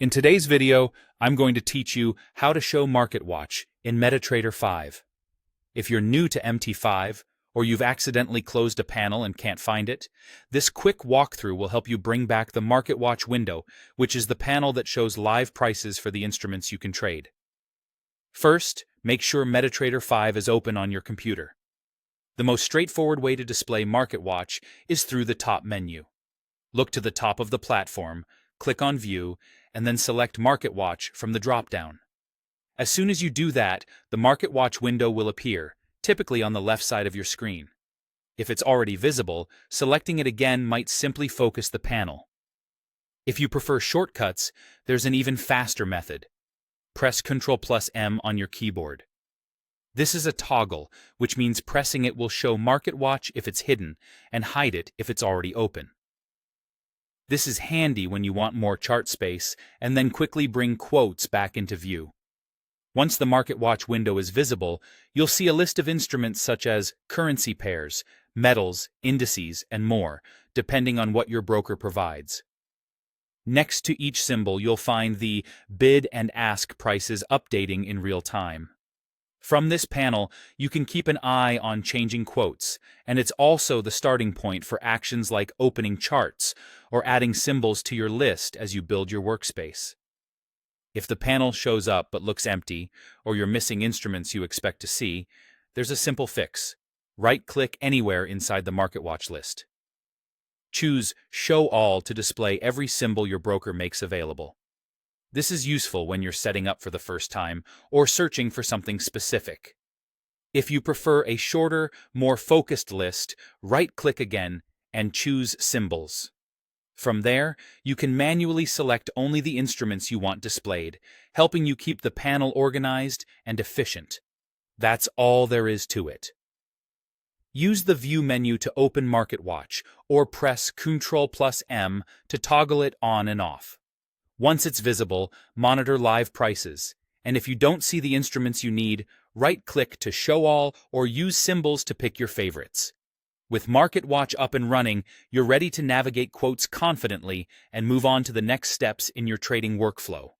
In today's video, I'm going to teach you how to show Market Watch in MetaTrader 5. If you're new to MT5, or you've accidentally closed a panel and can't find it, this quick walkthrough will help you bring back the Market Watch window, which is the panel that shows live prices for the instruments you can trade. First, make sure MetaTrader 5 is open on your computer. The most straightforward way to display Market Watch is through the top menu. Look to the top of the platform, click on View, and then select Market Watch from the drop-down. As soon as you do that, the Market Watch window will appear, typically on the left side of your screen. If it's already visible, selecting it again might simply focus the panel. If you prefer shortcuts, there's an even faster method. Press Ctrl+M on your keyboard. This is a toggle, which means pressing it will show Market Watch if it's hidden, and hide it if it's already open. This is handy when you want more chart space, and then quickly bring quotes back into view. Once the Market Watch window is visible, you'll see a list of instruments such as currency pairs, metals, indices, and more, depending on what your broker provides. Next to each symbol, you'll find the bid and ask prices updating in real time. From this panel, you can keep an eye on changing quotes, and it's also the starting point for actions like opening charts or adding symbols to your list as you build your workspace. If the panel shows up but looks empty, or you're missing instruments you expect to see, there's a simple fix. Right-click anywhere inside the Market Watch list. Choose Show All to display every symbol your broker makes available. This is useful when you're setting up for the first time or searching for something specific. If you prefer a shorter, more focused list, right-click again and choose Symbols. From there, you can manually select only the instruments you want displayed, helping you keep the panel organized and efficient. That's all there is to it. Use the View menu to open Market Watch, or press Ctrl+M to toggle it on and off. Once it's visible, monitor live prices, and if you don't see the instruments you need, right-click to Show All or use Symbols to pick your favorites. With Market Watch up and running, you're ready to navigate quotes confidently and move on to the next steps in your trading workflow.